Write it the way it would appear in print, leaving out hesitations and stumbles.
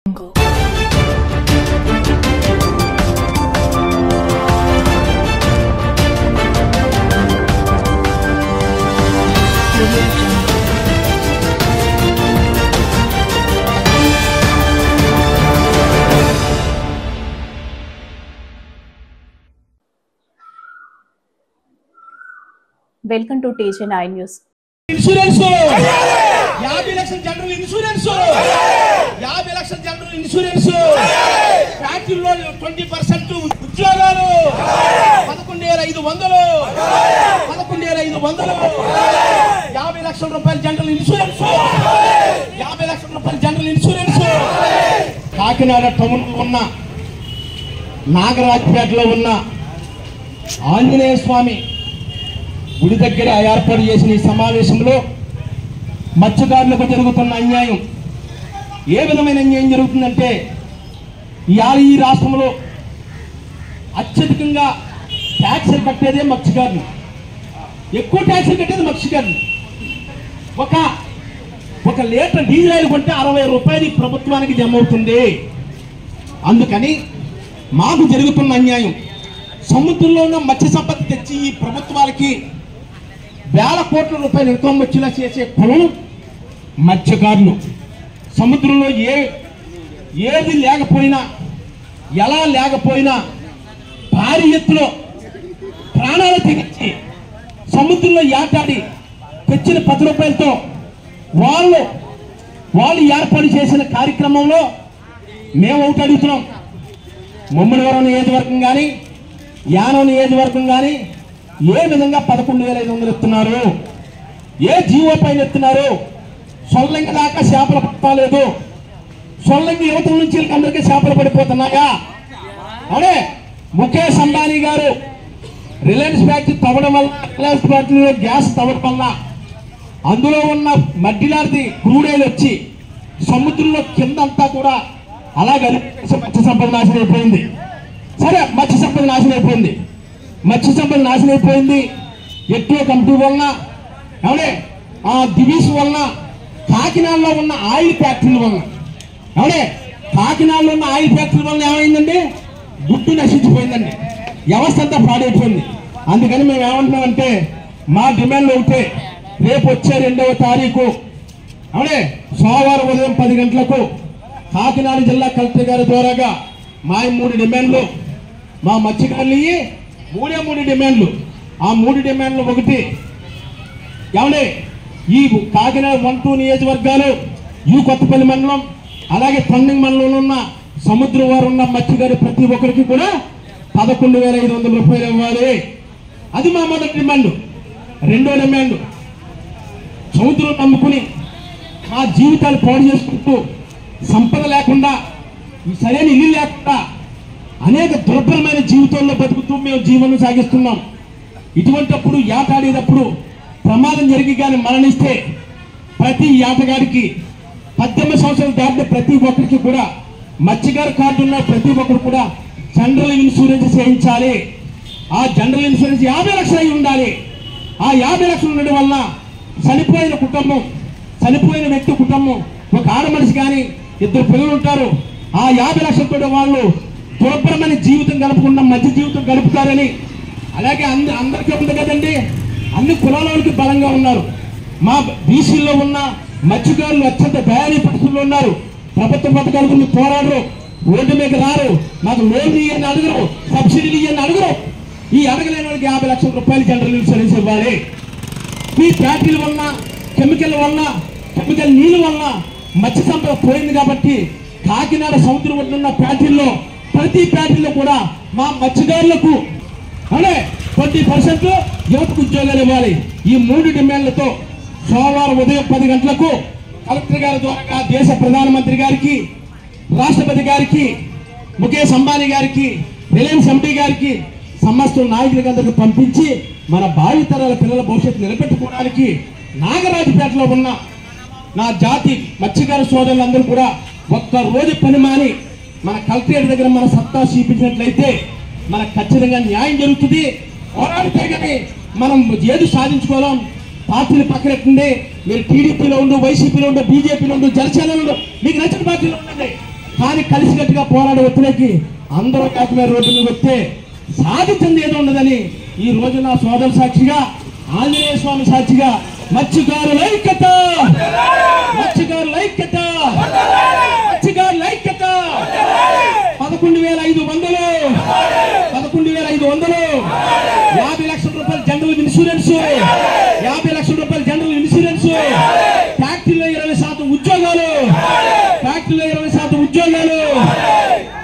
Welcome to TJ9 News. Insurance 50 లక్షల general insurance 50 లక్షల general insurance ఫ్యాక్టరీలో 20% ఉద్యోగాలు 11,500 50 లక్షల రూపాయల జనరల్ ఇన్సూరెన్స్ 50 లక్షల రూపాయల జనరల్ ఇన్సూరెన్స్ కాకినాడ టౌన్ ఉన్న నాగరాజ్పేటలో ఉన్న ఆంజనేయ స్వామి గుడి దగ్గర ఏర్పాటు చేసిన ఈ సమావేశంలో మత్స్యకారులకు జరుగుతున్న అన్యాయం ఏ విధమైన అన్యాయం జరుగుతుందంటే ఈ రాష్ట్రంలో అత్యధికంగా ట్యాక్సులు కట్టేదే మత్స్యకారులు, ఎక్కువ ట్యాక్సులు కట్టేది మత్స్యకారులు. ఒక లీటర్ డీజిల్ ఆయిల్ కొంటే 60 రూపాయలు ప్రభుత్వానికి జమ అవుతుంది. అందుకని మాకు జరుగుతున్న అన్యాయం, సముద్రంలో ఉన్న మత్స్య సంపద తెచ్చి ఈ ప్రభుత్వాలకి వేల కోట్ల రూపాయలు ఇన్కమ్ వచ్చేలా చేసే పనులు మత్స్యకారులు. సముద్రంలో ఏది లేకపోయినా ఎలా లేకపోయినా భారీ ఎత్తులో ప్రాణాలు తెగించి సముద్రంలో ఏటాడి తెచ్చిన 10 రూపాయలతో వాళ్ళు ఏర్పాటు చేసిన కార్యక్రమంలో మేము ఒకటి అడుగుతున్నాం. ముమ్మడివరం నియోజకవర్గం కానీ యానం నియోజకవర్గం కానీ ఏ విధంగా 11,500 ఇస్తున్నారు? ఏ జీవో పైన ఇస్తున్నారు? సొల్లంగి దాకా చేపలు పట్టలేదు. సొల్లంగి యువతల నుంచి అందరికీ చేపలు పడిపోతున్నాయా? అదే ముఖేష్ అంబానీ గారు రిలయన్స్ ఫ్యాక్టరీ తవ్వడం వల్ల, రిలయన్స్ ఫ్యాక్టరీలో గ్యాస్ తవ్వడం వల్ల అందులో ఉన్న మడ్డిలాంటి క్రూడైలు వచ్చి సముద్రంలో కిందంతా కూడా అలాగే మత్స్య సంపద నాశనం అయిపోయింది. సరే, మత్స్య సంపద నాశనం అయిపోయింది. ఎట్టో కంపెనీ వలన, అవునే దివీస్ వలన, కాకినాడలో ఉన్న ఆయిల్ ఫ్యాక్టరీల వలన, అవునే కాకినాడలో ఉన్న ఆయిల్ ఫ్యాక్టరీ వలన ఏమైందండి? గుడ్డు నశించిపోయిందండి. వ్యవస్థ అంతా పాడైపోయింది. అందుకని మేము ఏమంటున్నామంటే మా డిమాండ్లు ఒకటే, రేపు వచ్చే 2వ తారీఖు అవునే సోమవారం ఉదయం 10 గంటలకు కాకినాడ జిల్లా కలెక్టర్ గారి ద్వారాగా మా 3 డిమాండ్లు, మా మత్స్యకారులు మూడే డిమాండ్లు. ఆ 3 డిమాండ్లు ఒకటి, ఏమంటే ఈ కాకినాడ 1, 2 నియోజకవర్గాలు, ఈ కొత్తపల్లి మండలం, అలాగే పండింగ్ మండలంలో ఉన్న సముద్రం వారు ఉన్న మత్స్యకారు ప్రతి ఒక్కరికి కూడా 11,500 రూపాయలు ఇవ్వాలి. అది మా మొదటి డిమాండ్. రెండో డిమాండ్, సముద్రం నమ్ముకుని మా జీవితాలు పాడు చేసుకుంటూ సంపద లేకుండా, సరైన ఇల్లు లేకుండా అనేక దుర్భరమైన జీవితంలో బతుకుతూ మేము జీవనం సాగిస్తున్నాం. ఇటువంటిప్పుడు ఏటాడేటప్పుడు ప్రమాదం జరిగి కానీ మరణిస్తే ప్రతి ఏటగాడికి 18 సంవత్సరాలు దాటిన ప్రతి ఒక్కరికి కూడా మత్స్యకారు కార్డు ఉన్న ప్రతి ఒక్కరు కూడా జనరల్ ఇన్సూరెన్స్ చేయించాలి. ఆ జనరల్ ఇన్సూరెన్స్ 50 లక్షలు అయి ఉండాలి. ఆ 50 లక్షలు ఉండడం వల్ల చనిపోయిన వ్యక్తి కుటుంబం, ఒక ఆడ మనిషి కానీ 2 పిల్లలు ఉంటారు. ఆ 50 లక్షలతో వాళ్ళు దుర్భరమైన జీవితం గడపకుండా మంచి జీవితం గడుపుతారని. అలాగే అందరికీ ఉంది కదండి, అన్ని కులాలకి బలంగా ఉన్నారు. మా బీసీల్లో ఉన్న మత్స్యకారులు అత్యంత దయానీయ పరిస్థితుల్లో ఉన్నారు. ప్రభుత్వ పథకాల గురించి పోరాడరు, రోడ్డు మీద రారు, మాకు లోన్లు ఇవ్వని అడగరు, సబ్సిడీలు ఇవ్వని అడగరు. ఈ అడగలేని వాళ్ళకి 50 లక్షల రూపాయలు జనరల్ ఇన్సూరెన్స్ ఇవ్వాలి. ఈ ఫ్యాక్టరీల వలన, కెమికల్ నీళ్ళ వలన మత్స్య సంపద పోయింది. కాబట్టి కాకినాడ సముద్రం ఉన్న ఫ్యాక్టరీల్లో ప్రతి ఫ్యాక్టరీలో కూడా మా మత్స్యకారులకు 20% యువతకు ఉద్యోగాలు ఇవ్వాలి. ఈ 3 డిమాండ్లతో సోమవారం ఉదయం 10 గంటలకు కలెక్టర్ గారి ద్వారా దేశ ప్రధానమంత్రి గారికి, రాష్ట్రపతి గారికి, ముఖేష్ అంబానీ గారికి, రిలయన్స్ ఎంపీ గారికి, సమస్త నాయకులకి అందరికి పంపించి మన భావితరాల పిల్లల భవిష్యత్తు నిలబెట్టుకోవడానికి నాగరాజపేటలో ఉన్న నా జాతి మత్స్యకార సోదరులందరూ కూడా ఒక్క రోజు పని మాని మన కలెక్టరేట్ దగ్గర మన సత్తా చూపించినట్లయితే మనకు ఖచ్చితంగా న్యాయం జరుగుతుంది. పోరాడితే కానీ మనం ఏది సాధించుకోలేం. పార్టీలు పక్కనెట్టండి, మీరు టీడీపీలో ఉండు, వైసీపీలో ఉండు, బీజేపీలో ఉండు, జనసేనలో ఉండు, మీకు నచ్చిన పార్టీలో ఉండండి. కానీ కలిసికట్టుగా పోరాడే ఒత్తిడికి అందరూ ఏకమే రోడ్డు మీద వస్తే సాధించింది ఏదో ఉండదని ఈ రోజు నా సోదర సాక్షిగా ఆంజనేయ స్వామి సాక్షిగా మత్స్యకారుల ఐక్యత, మత్స్యకారుల ఐక్యత, మత్స్యకారుల ఐక్యత. 11,500 50 లక్షల రూపాయల జనరల్ ఇన్సూరెన్స్, 50 లక్షల రూపాయల జనరల్ ఇన్సూరెన్స్